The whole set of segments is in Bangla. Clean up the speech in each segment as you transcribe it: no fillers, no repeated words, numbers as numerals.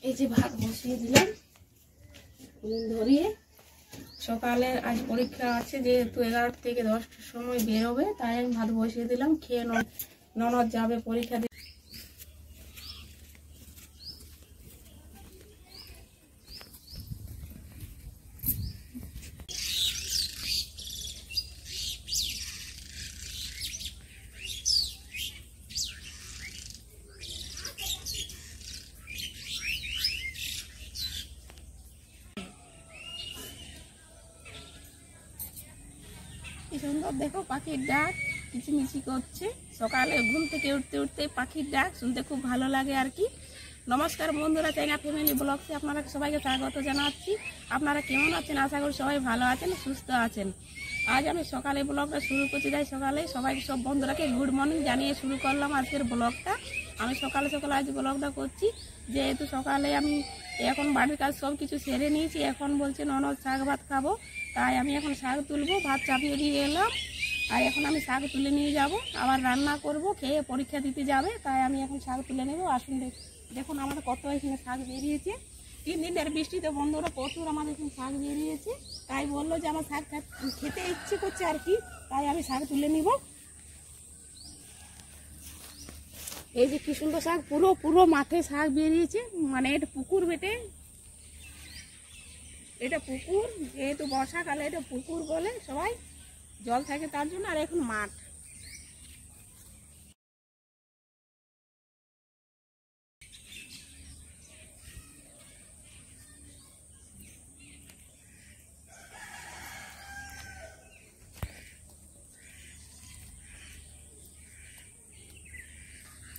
এই যে ভাত বসিয়ে দিলাম ধরিয়ে। সকালে আজ পরীক্ষা আছে, যেহেতু 11টা থেকে 10টার সময় বেরোবে, তাই আমি ভাত বসিয়ে দিলাম। খেয়ে ননদ যাবে পরীক্ষা দিতে। কি সুন্দর দেখো পাখির ডাক কিচিমিচি করছে। সকালে ঘুম থেকে উঠতে উঠতে পাখির ডাক শুনতে খুব ভালো লাগে আর কি। নমস্কার বন্ধুরা, চাইনা ফ্যামিলি ব্লগসে আপনারা সবাইকে স্বাগত জানাচ্ছি। আপনারা কেমন আছেন? আশা করি সবাই ভালো আছেন, সুস্থ আছেন। আজ আমি সকালে ব্লগটা শুরু করতে যাই। সকালে সব বন্ধুরাকে গুড মর্নিং জানিয়ে শুরু করলাম আজকের ব্লগটা। আমি সকালে আজ ব্লগটা করছি, যেহেতু সকালে আমি এখন বাড়ির কাজ সব কিছু সেরে নিয়েছি। এখন বলছে ননদ শাক ভাত খাবো, তাই আমি এখন শাক তুলবো। ভাত চাপিয়ে দিয়ে এলাম, আর এখন আমি শাক তুলে নিয়ে যাব, আবার রান্না করব। খেয়ে পরীক্ষা দিতে যাবে, তাই আমি এখন শাক তুলে নেবো। আসুন দেখুন আমাদের কত এখানে শাক বেরিয়েছে। 3 দিনের বৃষ্টিতে বন্ধুরা প্রচুর আমাদের এখানে শাক বেরিয়েছে। তাই বললো যে আমার শাক খেতে ইচ্ছে করছে আর কি, তাই আমি শাক তুলে নিব। এই যে কি সুন্দর শাক, পুরো মাঠে শাক বেরিয়েছে। মানে এটা পুকুর বেটে, এটা পুকুর, যেহেতু বর্ষাকালে এটা পুকুর বলে সবাই, জল থাকে তার জন্য। আর এখন মাঠ।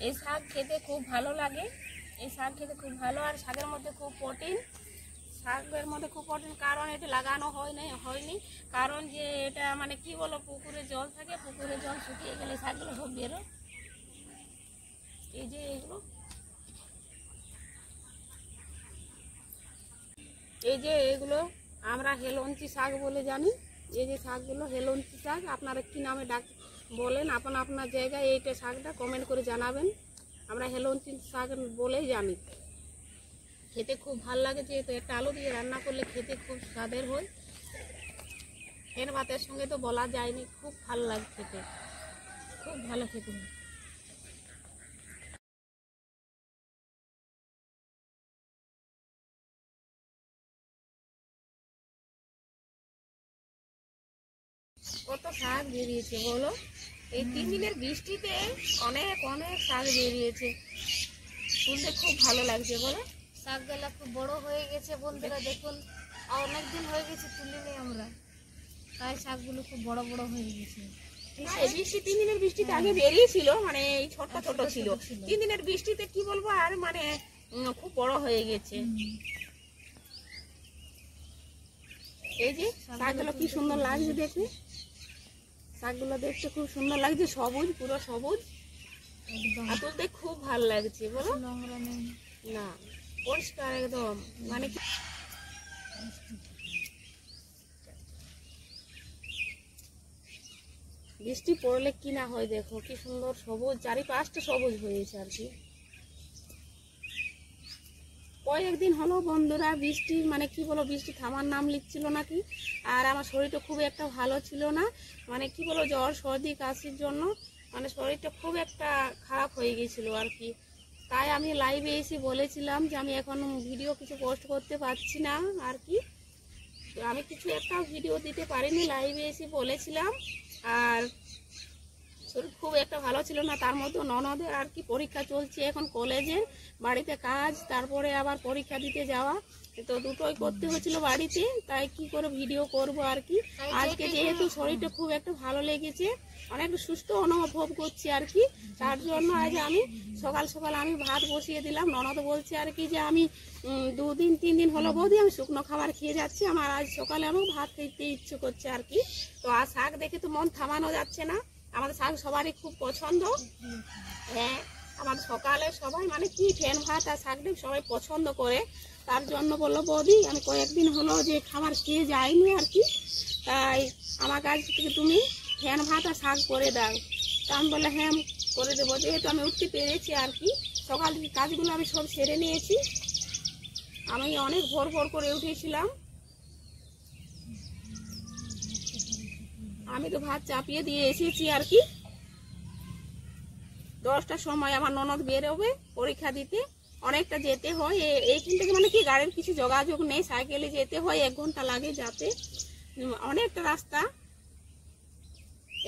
এই শাক খেতে খুব ভালো লাগে, এই শাক খেতে খুব ভালো। আর শাকের মধ্যে খুব প্রোটিন, শাকের মধ্যে খুব প্রোটিন। কারণ এটা লাগানো হয়নি, কারণ যে এটা মানে কি বলো, পুকুরে জল থাকে, পুকুরে জল শুকিয়ে গেলে শাকগুলো সব বেরো। এই যে এগুলো, এগুলো আমরা হেলঞ্চি শাক বলে জানি। এই যে শাকগুলো হেলঞ্চি শাক, আপনারা কি নামে বলেন আপনার জায়গায় এইটা শাকটা কমেন্ট করে জানাবেন। আমরা হেলঞ্চি শাক বলেই জানি। খেতে খুব ভালো লাগে, যেহেতু একটা আলু দিয়ে রান্না করলে খেতে খুব স্বাদের হয়। ফের ভাতের সঙ্গে তো বলা যায়নি, খুব ভালো লাগে খেতে, খুব ভালো খেতে হয়। কত শাক বেরিয়েছে বলো, এই 3 দিনের বৃষ্টিতে অনেক শাক বেরিয়েছে, শুনতে খুব ভালো লাগছে বলো। শাকগুলা খুব বড় হয়ে গেছে বন্ধুরা, দেখুন অনেকদিন হয়ে গেছে তুলিনি আমরা, তাই শাকগুলো খুব বড় হয়ে গেছে। এই বৃষ্টি 3 দিনের বৃষ্টিতে আগে বেরিয়েছিল, মানে এই ছোট ছিল। 3 দিনের বৃষ্টিতে কি বলবো, আর মানে খুব বড় হয়ে গেছে। এই যে শাকগুলো কি সুন্দর লাগছে দেখুন, শাকগুলো দেখতে খুব সুন্দর লাগছে, সবুজ, পুরো সবুজ। আর তুলতে খুব ভালো লাগছে বলো, না পরিষ্কার একদম। মানে বৃষ্টি পড়লে কি না হয়, দেখো কি সুন্দর সবুজ, চারিপাশটা সবুজ হয়েছে আর কি। কয়েকদিন হলো বন্ধুরা বৃষ্টি, মানে কি বলো, বৃষ্টি থামার নাম লিখছিল নাকি। আর আমার শরীরটা খুব একটা ভালো ছিল না, মানে কি বলো, জ্বর সর্দি কাশির জন্য মানে শরীরটা খুব একটা খারাপ হয়ে গেছিল আর কি। তাই আমি লাইভে এসে বলেছিলাম যে আমি এখন ভিডিও কিছু পোস্ট করতে পারছি না আর কি। আমি কিছু একটা ভিডিও দিতে পারিনি, লাইভে এসে বলেছিলাম। আর শরীর খুব একটা ভালো ছিল না, তার মধ্যে ননদের আর কি পরীক্ষা চলছে এখন কলেজে, বাড়িতে কাজ, তারপরে আবার পরীক্ষা দিতে যাওয়া, তো দুটোই করতে হচ্ছিল বাড়িতে। তাই কি করে ভিডিও করব আর কি। আজকে যেহেতু শরীরটা খুব একটা ভালো লেগেছে, অনেক সুস্থ অনুভব করছি আর কি, তার জন্য আজ আমি সকাল আমি ভাত বসিয়ে দিলাম। ননদ বলছে আর কি যে আমি 2-3 দিন হলো বৌদি আমি শুকনো খাবার খেয়ে যাচ্ছি, আমার আজ সকালে আমার ভাত খেতে ইচ্ছে করছে আর কি। তো আর শাক দেখে তো মন থামানো যাচ্ছে না, আমাদের শাক সবারই খুব পছন্দ। হ্যাঁ, আমাদের সকালে সবাই মানে কি ফ্যান ভাত আর শাক ডিম সবাই পছন্দ করে, তার জন্য বললো বৌদি আমি কয়েকদিন হলো যে খাবার খেয়ে যাইনি আর কি, তাই আমার কাছ থেকে তুমি ফ্যান ভাত আর শাক করে দাও। তা আমি বললাম হ্যাঁ করে দেবো, যেহেতু আমি উঠতে পেরেছি আর কি। সকাল কাজগুলো আমি সব সেরে নিয়েছি, আমি অনেক ভোর ভোর করে উঠেছিলাম। আমি তো ভাত চাপিয়ে দিয়ে এসেছি আর কি। 10টার সময় আমার ননদ বেরোবে পরীক্ষা দিতে। অনেকটা যেতে হয়, এইখান থেকে মানে কি গাড়ির কিছু যোগাযোগ নেই, সাইকেলে যেতে হয়, 1 ঘন্টা লাগে যেতে। অনেকটা রাস্তা।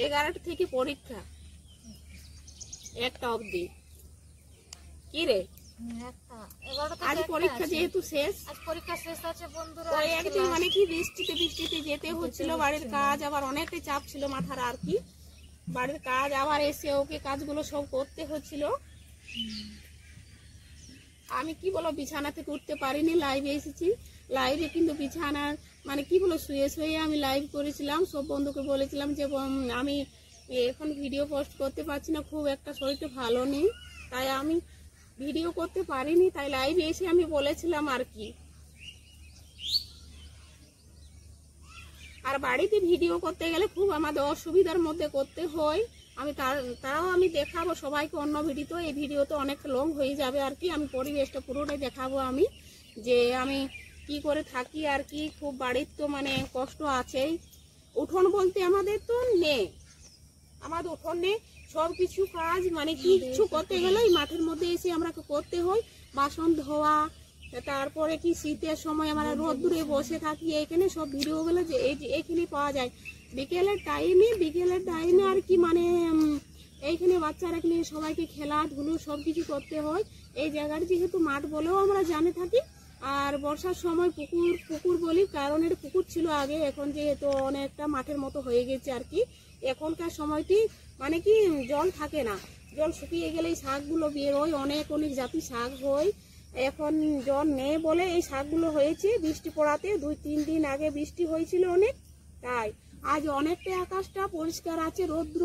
11টা থেকে পরীক্ষা, 1টা অবধি। কি রে, আজ পরীক্ষা যেহেতু শেষ, একদিন মানে কি বৃষ্টিতে যেতে হচ্ছিল, বাড়ির কাজ আবার অনেকটাই চাপ ছিল মাথার আর কি। বাড়ির কাজ আবার এসে ওকে কাজগুলো সব করতে হচ্ছিল। আমি কি বলো বিছানা থেকে উঠতে পারিনি, লাইভে এসেছি। লাইভে কিন্তু বিছানার মানে কি বলো শুয়ে শুয়ে আমি লাইভ করেছিলাম। সব বন্ধুকে বলেছিলাম যে আমি এখন ভিডিও পোস্ট করতে পারছি না, খুব একটা শরীরটা ভালো নেই, তাই আমি ভিডিও করতে পারিনি। তাই লাইভে এসে আমি বলেছিলাম আর কি। আর বাড়িতে ভিডিও করতে গেলে খুব আমাদের অসুবিধার মধ্যে করতে হয়। আমি তাও আমি দেখাবো সবাইকে অন্য ভিডিও। এই ভিডিও তো অনেক লং হয়ে যাবে আর কি। আমি পরিবেশটা পুরোটাই দেখাবো আমি, যে আমি কি করে থাকি আর কি। খুব বাড়ির তো মানে কষ্ট আছেই। উঠোন বলতে আমাদের তো নেই, আমাদের উঠোন নেই। সব কিছু কাজ মানে কিছু করতে গেলে মাঠের মধ্যে এসে আমরা করতে হয়। বাসন ধোয়া, তারপরে কি শীতের সময় আমরা রোদ্দুরে বসে থাকি। এখানে সব ভিডিওগুলো যে এখানে পাওয়া যায় বিকেলের টাইমে আর কি। মানে এইখানে বাচ্চারা নিয়ে সবাইকে খেলাধুলো সব কিছু করতে হয়। এই জায়গাটা যেহেতু মাঠ বলেও আমরা জানে থাকি। আর বর্ষার সময় পুকুর বলি, কারণ এটা পুকুর ছিল আগে, এখন যেহেতু অনেকটা মাঠের মতো হয়ে গেছে আর কি। এখনকার সময়টি মানে কি জল থাকে না, জল শুকিয়ে গেলে এই শাকগুলো বেরোয়, অনেক জাতি শাক হয়। এখন জল নেই বলে এই শাকগুলো হয়েছে বৃষ্টি পড়াতে। 2-3 দিন আগে বৃষ্টি হয়েছিল অনেক, তাই আজ অনেকটা আকাশটা পরিষ্কার আছে। রৌদ্র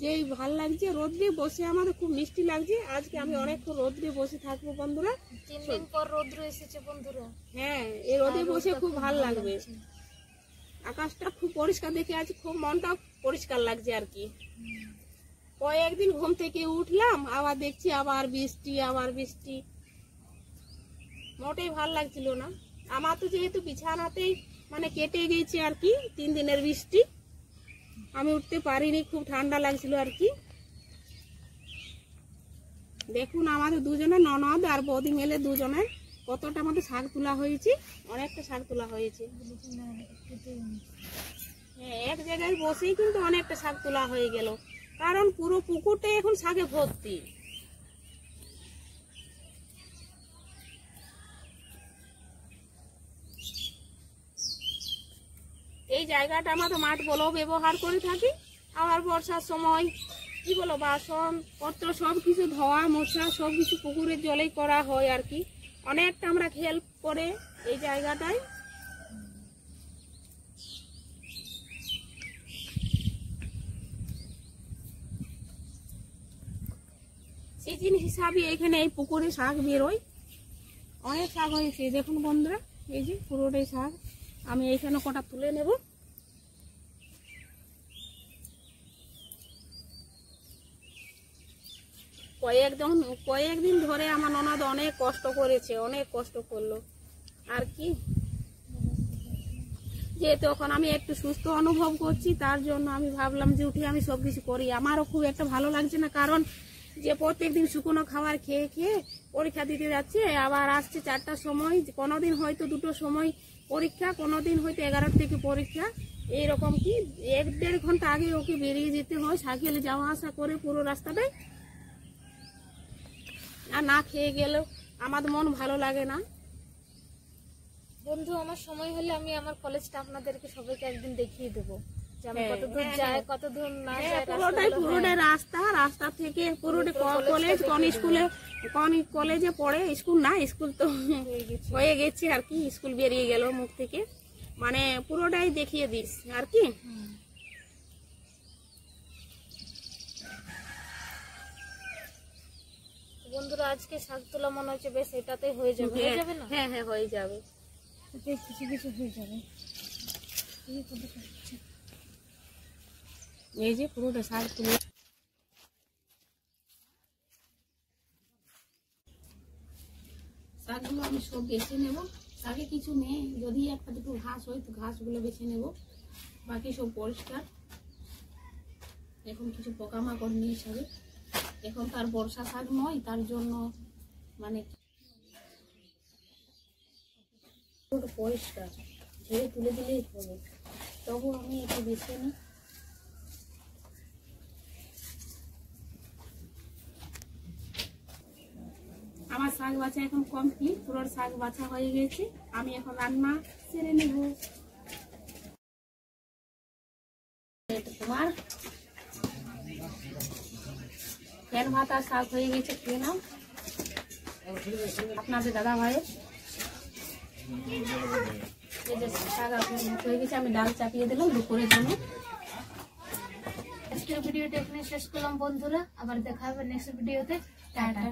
যেই ভাল লাগছে, রোদ্রে বসে আমাদের খুব মিষ্টি লাগছে। আজকে আমি অনেকক্ষণ রোদ্রে বসে থাকবো বন্ধুরা। 3 দিন পর রৌদ্র এসেছে বন্ধুরা। হ্যাঁ, এই রোদে বসে খুব ভালো লাগবে। আকাশটা খুব পরিষ্কার দেখে আজ খুব মনটা পরিষ্কার লাগছে আর কি। কয়েকদিন ঘুম থেকে উঠলাম, আবার দেখছি আবার বৃষ্টি। মোটেই ভাল লাগছিল না। আমার তো যেহেতু বিছানাতেই মানে কেটে গেছে আর কি 3 দিনের বৃষ্টি। আমি উঠতে পারিনি, খুব ঠান্ডা লাগছিল আর কি। দেখুন আমাদের দুজনের ননদ আর বৌদি মেলে দুজনের কতটা আমাদের শাক তোলা হয়েছে, অনেকটা শাক তোলা হয়েছে। হ্যাঁ, এক জায়গায় বসেই কিন্তু অনেকটা শাক তোলা হয়ে গেল, কারণ পুরো পুকুরটা এখন শাকে ভর্তি। এই জায়গাটা আমাদের মাঠ বলেও ব্যবহার করে থাকি। আবার বর্ষার সময় কি বলো বাসন পত্র সব কিছু ধোয়া মোছা সব কিছু পুকুরের জলেই করা হয় আর কি। অনেকটা আমরা হেল্প করে এই জায়গাটায়। সিজন হিসাবে এখানে এই পুকুরে শাক বেরোয়, অনেক শাক হয়েছে দেখুন বন্ধুরা। এই যে পুরোটাই শাক। আমি এইখানে কটা তুলে নেব। কয়েকদিন ধরে আমার ননদ অনেক কষ্ট করেছে, অনেক কষ্ট করলো আর কি। যেহেতু এখন আমি একটু সুস্থ অনুভব করছি, তার জন্য আমি ভাবলাম যে উঠে আমি সবকিছু করি। আমারও খুব একটা ভালো লাগছে না, কারণ যে প্রত্যেকদিন শুকনো খাবার খেয়ে খেয়ে পরীক্ষা দিতে যাচ্ছে। আবার আসছে 4টার সময়, কোনোদিন হয়তো 2টোর সময় পরীক্ষা, কোনোদিন হয়তো 11টার থেকে পরীক্ষা। এইরকম কি 1-1.5 ঘন্টা আগে ওকে বেরিয়ে যেতে হয় সাইকেলে যাওয়া আসা করে পুরো রাস্তাটায়। আর না খেয়ে গেলেও আমাদের মন ভালো লাগে না। বন্ধু আমার সময় হলে আমি আমার কলেজটা আপনাদেরকে সবাইকে একদিন দেখিয়ে দেবো, যে আমি কত দূর যাই কত দূর না যাই। পুরোটাই রাস্তা থেকে পুরোটাই কলেজ, কোন কলেজে পড়ে, স্কুল না, স্কুল তো হয়ে গেছে আর কি, স্কুল বেরিয়ে গেল মুখ থেকে। মানে পুরোটাই দেখিয়ে দিস আর কি। বন্ধুরা আজকে শাক তোলা মনে হচ্ছে বেশ এটাতে হয়ে যাবে, হয়ে যাবে না? হ্যাঁ হ্যাঁ হয়ে যাবে, কিছু কিছু হয়ে যাবে। এই যে পুরোটা শাক তুলে শাকগুলো আমি সব বেছে নেব। আগে কিছু নেই, যদি একটা দুটো ঘাস হয় তো ঘাসগুলো বেছে নেব, বাকি সব পরিষ্কার। এখন কিছু পোকামাকড় নেই শাকে, এখন তার বর্ষা শাক নয়, তার জন্য মানে পুরো পরিষ্কার ঝেড়ে তুলে দিলেই হবে। তবু আমি একটু বেছে নিই। আমার শাক বাছা এখন কমপ্লিট, পুরো শাক বাছা হয়ে গেছে। আমি এখন রান্না সেরে নেব। তোমার ফ্যান ভাত আর শাক হয়ে গেছে, খেয়ে নাও। আপনাদের দাদা ভাইয়ের এই যে শাক হয়ে গেছে, আমি ডাল চাপিয়ে দিলাম দুপুরের জন্য। আজকের ভিডিওটা এখানে শেষ করলাম বন্ধুরা, আবার দেখা হবে নেক্সট ভিডিওতে। টাটা।